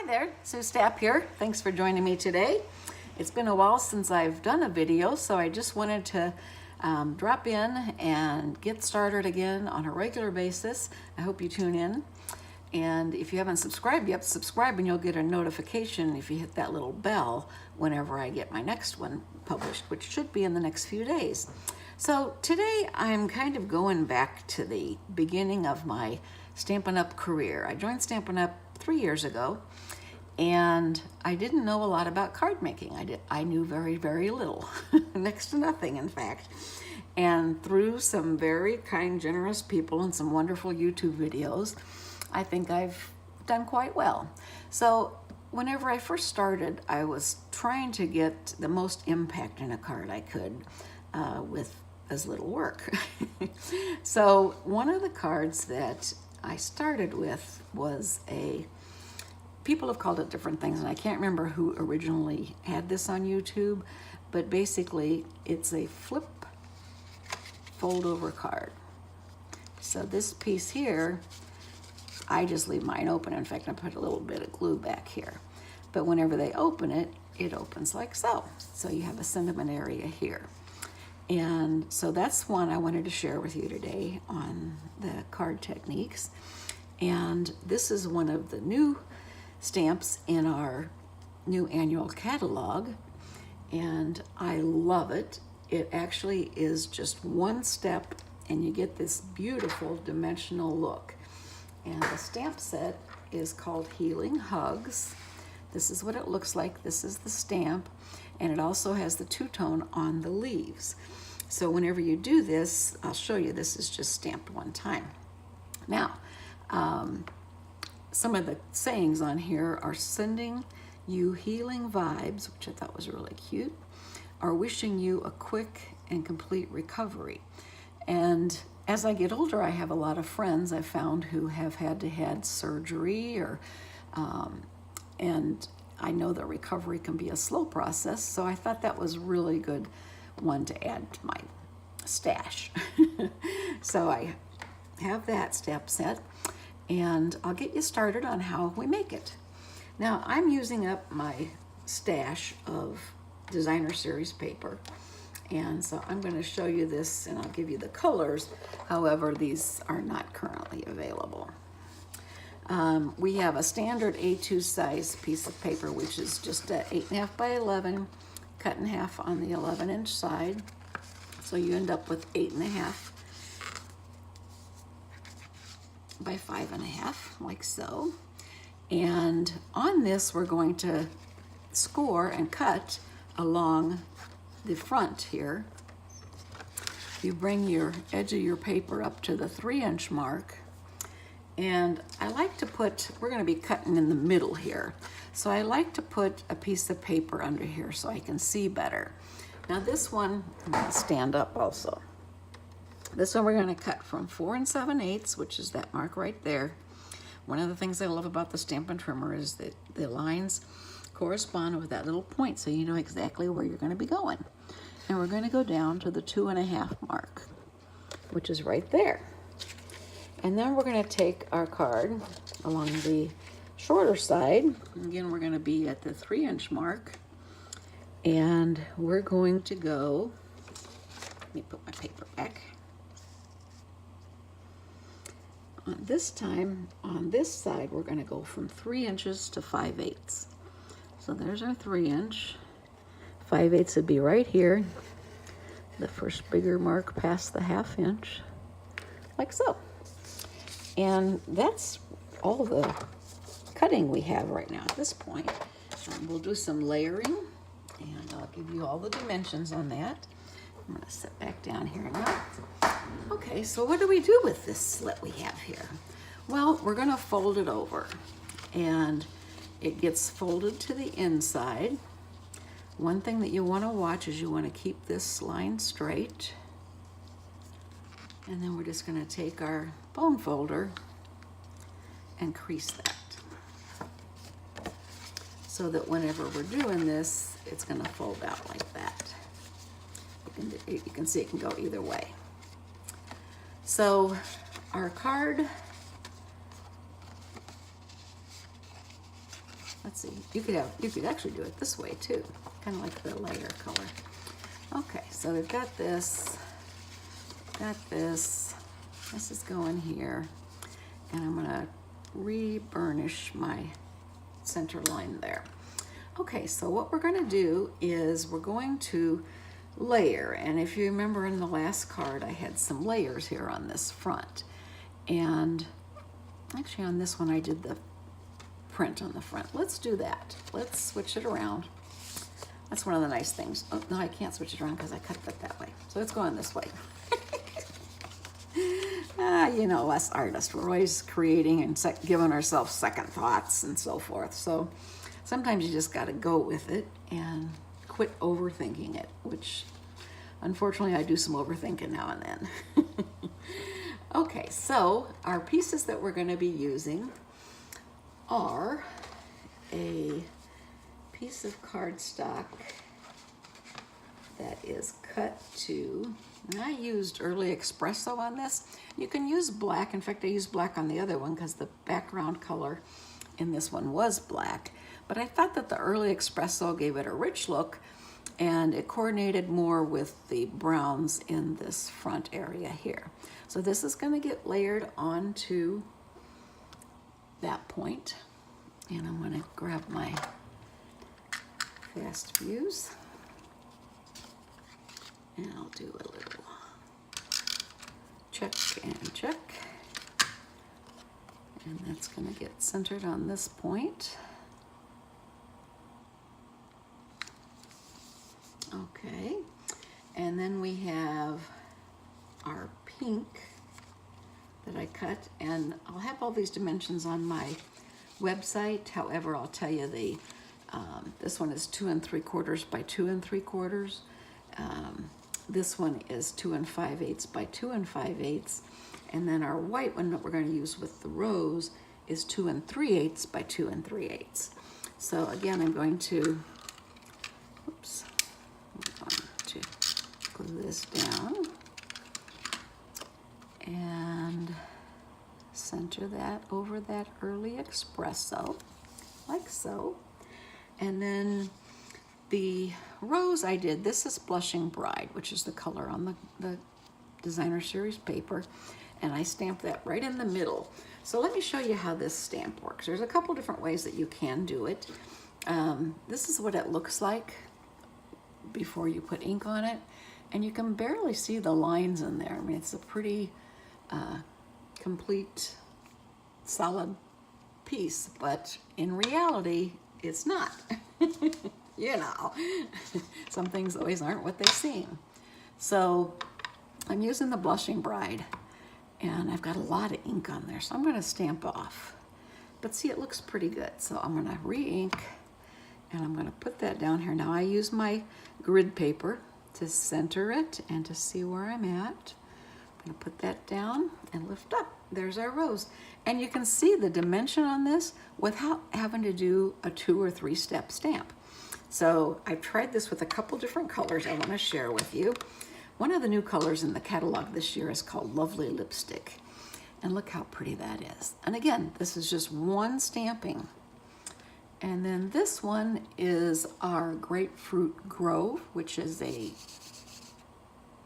Hi there, Sue Stapp here. Thanks for joining me today. It's been a while since I've done a video, so I just wanted to drop in and get started again on a regular basis. I hope you tune in. And if you haven't subscribed yet, subscribe and you'll get a notification if you hit that little bell whenever I get my next one published, which should be in the next few days. So today I'm kind of going back to the beginning of my Stampin' Up! Career. I joined Stampin' Up! 3 years ago, and I didn't know a lot about card making. I knew very, very little, next to nothing, in fact. And through some very kind, generous people and some wonderful YouTube videos, I think I've done quite well. So whenever I first started, I was trying to get the most impact in a card I could with as little work. So one of the cards that I started with was people have called it different things, and I can't remember who originally had this on YouTube, but basically it's a flip fold over card. So this piece here, I just leave mine open. In fact, I put a little bit of glue back here. But whenever they open it, it opens like so. So you have a sentiment area here. And so that's one I wanted to share with you today on the card techniques. And this is one of the new stamps in our new annual catalog. And I love it. It actually is just one step and you get this beautiful dimensional look. And the stamp set is called Healing Hugs. This is what it looks like. This is the stamp. And it also has the two-tone on the leaves. So whenever you do this, I'll show you, this is just stamped one time. Now, some of the sayings on here are sending you healing vibes, which I thought was really cute, or wishing you a quick and complete recovery. And as I get older, I have a lot of friends I've found who have had surgery, or and I know that recovery can be a slow process, so I thought that was really good one to add to my stash. So I have that step set, and I'll get you started on how we make it. Now I'm using up my stash of designer series paper, and so I'm going to show you this and I'll give you the colors. However, these are not currently available. We have a standard A2 size piece of paper, which is just 8.5 by 11, cut in half on the 11-inch side. So you end up with 8.5 by 5.5, like so. And on this, we're going to score and cut along the front here. You bring your edge of your paper up to the 3-inch mark. And I like to put, we're going to be cutting in the middle here. So I like to put a piece of paper under here so I can see better. Now this one, I'm going to stand up also. This one we're going to cut from 4 7/8, which is that mark right there. One of the things I love about the Stampin' Trimmer is that the lines correspond with that little point, so you know exactly where you're going to be going. And we're going to go down to the 2.5 mark, which is right there. And then we're going to take our card along the shorter side. Again, we're going to be at the 3-inch mark. And we're going to go, let me put my paper back. On this time, on this side, we're going to go from 3 inches to 5/8. So there's our 3-inch. 5/8 would be right here. The first bigger mark past the 1/2 inch, like so. And that's all the cutting we have right now at this point. We'll do some layering, and I'll give you all the dimensions on that. I'm going to sit back down here now. Okay, so what do we do with this slit we have here? Well, we're going to fold it over, and it gets folded to the inside. One thing that you want to watch is you want to keep this line straight. And then we're just going to take our bone folder and crease that, so that whenever we're doing this, it's going to fold out like that. You can see it can go either way. So our card let's see, you could actually do it this way too, kind of like the lighter color. Okay, so we've got this, this is going here, and I'm gonna re-burnish my center line there. Okay, so what we're gonna do is we're going to layer, and if you remember in the last card, I had some layers here on this front, and actually on this one I did the print on the front. Let's do that. Let's switch it around. That's one of the nice things. Oh, no, I can't switch it around because I cut it that way. So it's going this way. You know, us artists, we're always creating and giving ourselves second thoughts and so forth. So sometimes you just got to go with it and quit overthinking it, which unfortunately I do some overthinking now and then. Okay, so our pieces that we're going to be using are a piece of cardstock that is cut to, and I used Early Espresso on this. You can use black. In fact, I used black on the other one because the background color in this one was black. But I thought that the Early Espresso gave it a rich look, and it coordinated more with the browns in this front area here. So this is going to get layered onto that point, and I'm going to grab my fast fuse, and I'll do a little check and check, and that's going to get centered on this point. Okay, and then we have our pink that I cut, and I'll have all these dimensions on my website. However, I'll tell you this one is 2 3/4 by 2 3/4. This one is 2 5/8 by 2 5/8, and then our white one that we're going to use with the rose is 2 3/8 by 2 3/8. So again, I'm going to, oops, I'm going to glue this down and center that over that Early Espresso, like so. And then the rose I did, this is Blushing Bride, which is the color on the Designer Series paper, and I stamped that right in the middle. So let me show you how this stamp works. There's a couple different ways that you can do it. This is what it looks like before you put ink on it, and you can barely see the lines in there. I mean, it's a pretty complete, solid piece, but in reality, it's not. You know, some things always aren't what they seem. So I'm using the Blushing Bride, and I've got a lot of ink on there, so I'm going to stamp off. But see, it looks pretty good, so I'm going to re-ink, and I'm going to put that down here. Now I use my grid paper to center it and to see where I'm at. I'm going to put that down and lift up. There's our rose. And you can see the dimension on this without having to do a 2 or 3 step stamp. So I've tried this with a couple different colors I want to share with you. One of the new colors in the catalog this year is called Lovely Lipstick. And look how pretty that is. And again, this is just one stamping. And then this one is our Grapefruit Grove, which is a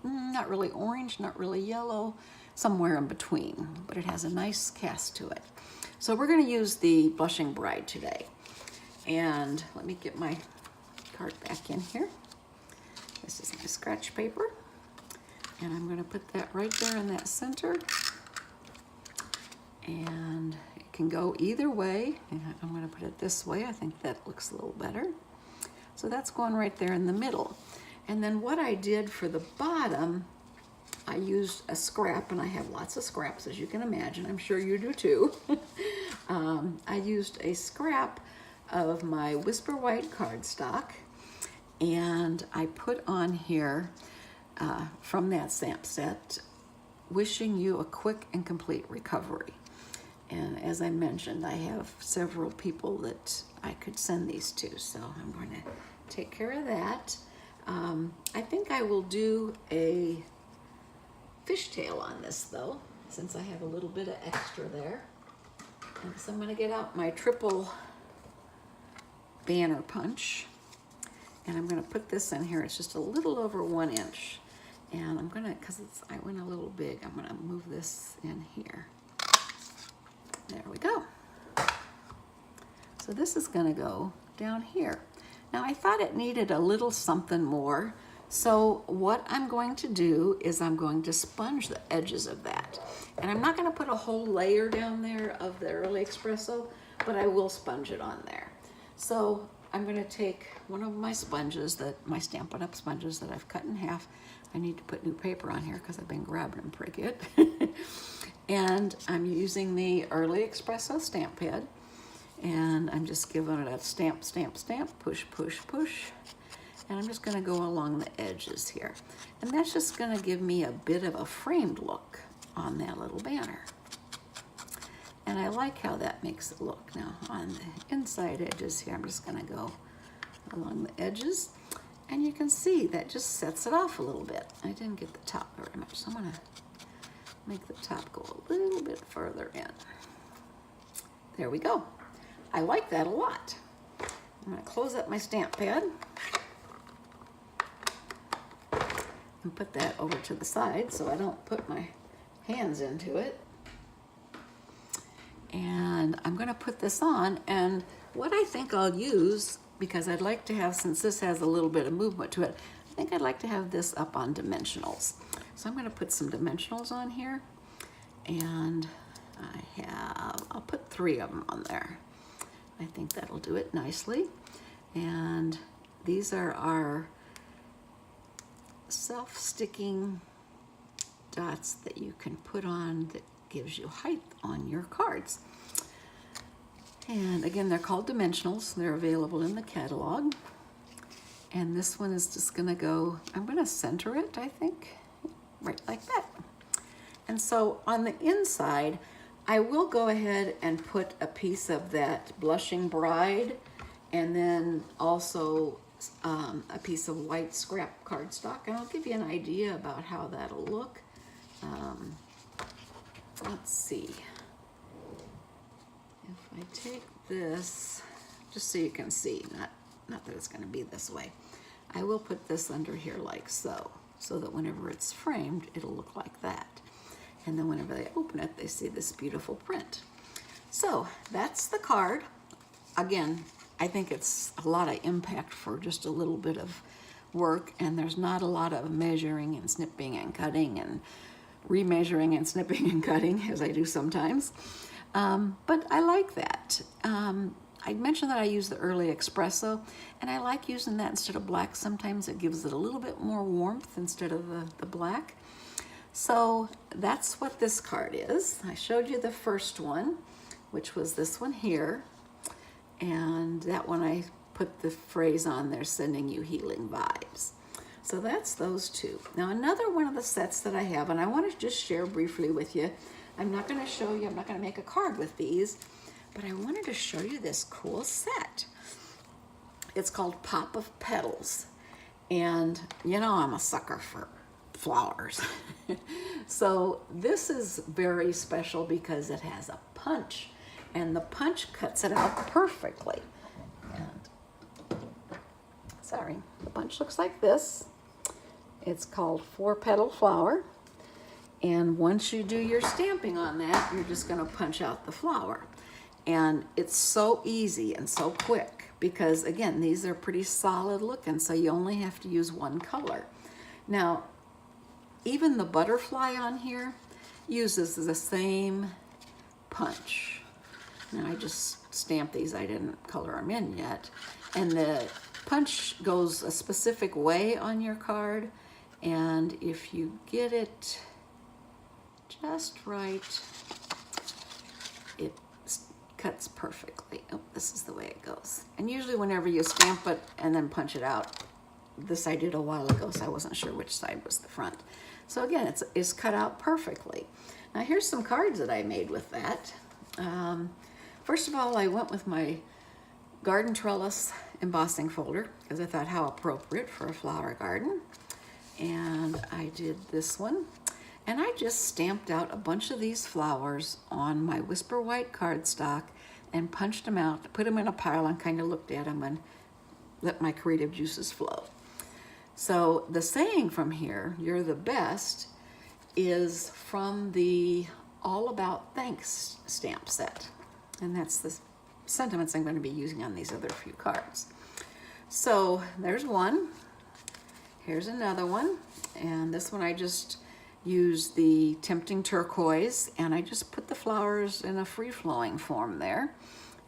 not really orange, not really yellow, somewhere in between, but it has a nice cast to it. So we're going to use the Blushing Bride today. And let me get my card back in here. This is my scratch paper, and I'm going to put that right there in that center. And it can go either way. And I'm going to put it this way. I think that looks a little better. So that's going right there in the middle. And then what I did for the bottom, I used a scrap, and I have lots of scraps, as you can imagine. I'm sure you do too. I used a scrap of my Whisper White cardstock, and I put on here from that stamp set, wishing you a quick and complete recovery. And as I mentioned, I have several people that I could send these to, so I'm going to take care of that. I think I will do a fishtail on this though, since I have a little bit of extra there. And so I'm going to get out my triple banner punch. And I'm gonna put this in here. It's just a little over 1 inch. And I'm gonna, cause I went a little big, I'm gonna move this in here. There we go. So this is gonna go down here. Now I thought it needed a little something more. So what I'm going to do is I'm going to sponge the edges of that. And I'm not gonna put a whole layer down there of the Early Espresso, but I will sponge it on there. So I'm gonna take one of my sponges, my Stampin' Up! Sponges that I've cut in half. I need to put new paper on here because I've been grabbing them pretty good. And I'm using the Early Espresso stamp pad. And I'm just giving it a stamp, stamp, stamp, push, push, push. And I'm just gonna go along the edges here. And that's just gonna give me a bit of a framed look on that little banner. And I like how that makes it look. Now on the inside edges here, I'm just gonna go along the edges. And you can see that just sets it off a little bit. I didn't get the top very much, so I'm gonna make the top go a little bit further in. There we go. I like that a lot. I'm gonna close up my stamp pad and put that over to the side so I don't put my hands into it. And I'm gonna put this on, and what I think I'll use, because I'd like to have, since this has a little bit of movement to it, I think I'd like to have this up on dimensionals. So I'm gonna put some dimensionals on here, and I'll put 3 of them on there. I think that'll do it nicely. And these are our self-sticking dots that you can put on that gives you height on your cards. And again, they're called dimensionals. They're available in the catalog. And this one is just gonna go, I'm gonna center it, I think, right like that. And so on the inside, I will go ahead and put a piece of that Blushing Bride, and then also a piece of white scrap cardstock, and I'll give you an idea about how that'll look. Let's see. If I take this, just so you can see, not that it's gonna be this way, I will put this under here like so that whenever it's framed, it'll look like that. And then whenever they open it, they see this beautiful print. So that's the card. Again, I think it's a lot of impact for just a little bit of work, and there's not a lot of measuring and snipping and cutting and remeasuring and snipping and cutting, as I do sometimes. But I like that. I mentioned that I use the Early Espresso, and I like using that instead of black. Sometimes it gives it a little bit more warmth instead of the black. So that's what this card is. I showed you the first one, which was this one here. And that one I put the phrase on there, sending you healing vibes. So that's those two. Now another one of the sets that I have, and I want to just share briefly with you. I'm not going to show you, I'm not going to make a card with these, but I wanted to show you this cool set. It's called Pop of Petals. And you know I'm a sucker for flowers. So this is very special because it has a punch, and the punch cuts it out perfectly. And sorry, the punch looks like this. It's called 4-Petal Flower. And once you do your stamping on that, you're just gonna punch out the flower. And it's so easy and so quick because again, these are pretty solid looking, so you only have to use one color. Now, even the butterfly on here uses the same punch. Now I just stamped these, I didn't color them in yet. And the punch goes a specific way on your card, and if you get it just right, it cuts perfectly. Oh, this is the way it goes. And usually whenever you stamp it and then punch it out, this I did a while ago, so I wasn't sure which side was the front. So again, it's cut out perfectly. Now here's some cards that I made with that. First of all, I went with my garden trellis embossing folder because I thought how appropriate for a flower garden. And I did this one. And I just stamped out a bunch of these flowers on my Whisper White cardstock and punched them out, put them in a pile, and kind of looked at them and let my creative juices flow. So the saying from here, "You're the best," is from the All About Thanks stamp set. And that's the sentiments I'm going to be using on these other few cards. So there's one. Here's another one. And this one I just used the Tempting Turquoise, and I just put the flowers in a free-flowing form there.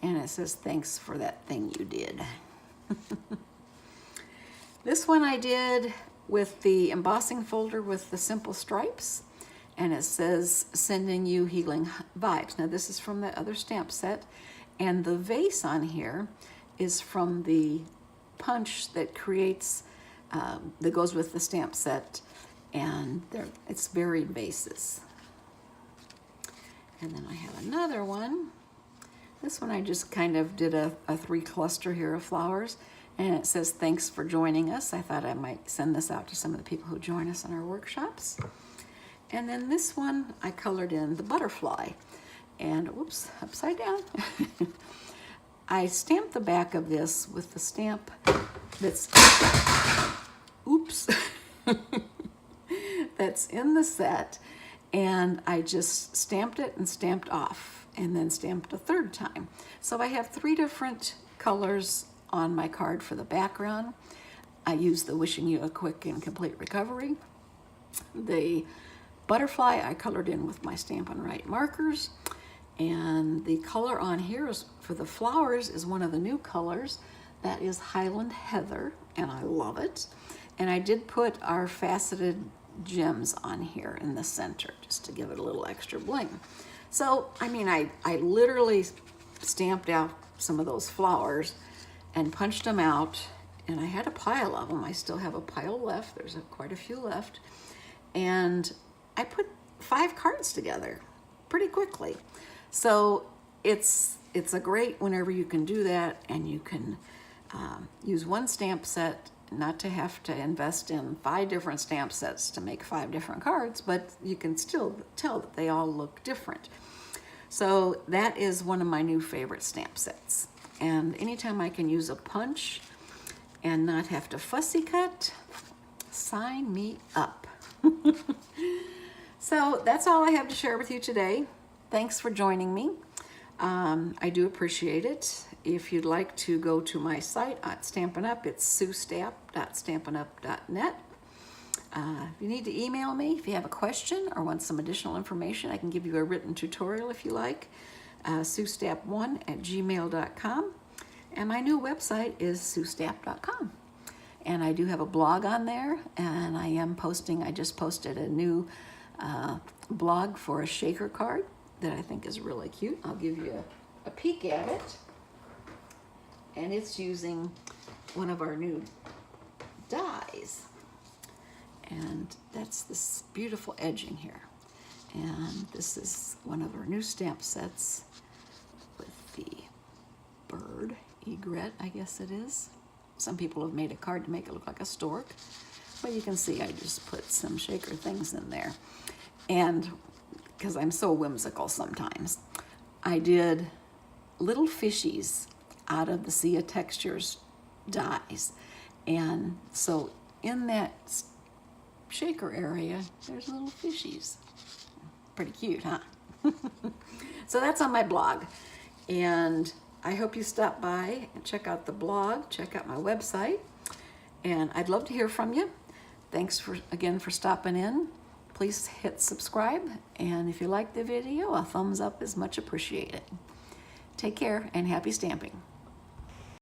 And it says, "Thanks for that thing you did." This one I did with the embossing folder with the simple stripes, and it says, "Sending you healing vibes." Now this is from the other stamp set, and the vase on here is from the punch that creates, that goes with the stamp set, and it's varied vases. And then I have another one. This one I just kind of did a 3 cluster here of flowers, and it says, "Thanks for joining us." I thought I might send this out to some of the people who join us in our workshops. And then this one I colored in the butterfly, and whoops, upside down. I stamped the back of this with the stamp that's, oops, that's in the set, and I just stamped it and stamped off, and then stamped a 3rd time. So I have 3 different colors on my card for the background. I used the "Wishing you a quick and complete recovery." The butterfly I colored in with my Stampin' Right markers, and the color on here is for the flowers is one of the new colors. That is Highland Heather, and I love it. And I did put our faceted gems on here in the center just to give it a little extra bling. So, I mean, I literally stamped out some of those flowers and punched them out, and I had a pile of them. I still have a pile left. There's quite a few left. And I put 5 cards together pretty quickly. So it's a great whenever you can do that, and you can use one stamp set, not to have to invest in 5 different stamp sets to make 5 different cards, but you can still tell that they all look different. So that is one of my new favorite stamp sets. And anytime I can use a punch and not have to fussy cut, sign me up. So that's all I have to share with you today. Thanks for joining me. I do appreciate it. If you'd like to go to my site at Stampin' Up, it's suestapp.stampinup.net. If you need to email me, if you have a question or want some additional information, I can give you a written tutorial if you like. suestapp1@gmail.com. And my new website is suestapp.com. And I do have a blog on there, and I just posted a new blog for a shaker card that I think is really cute. I'll give you a peek at it. And it's using one of our new dies. And that's this beautiful edging here. And this is one of our new stamp sets with the bird, egret, I guess it is. Some people have made a card to make it look like a stork. But you can see I just put some shaker things in there. And because I'm so whimsical sometimes, I did little fishies out of the Sea of Textures dies. And so in that shaker area, there's little fishies. Pretty cute, huh? So that's on my blog. And I hope you stop by and check out the blog, check out my website. And I'd love to hear from you. Thanks again for stopping in. Please hit subscribe. And if you like the video, a thumbs up is much appreciated. Take care and happy stamping.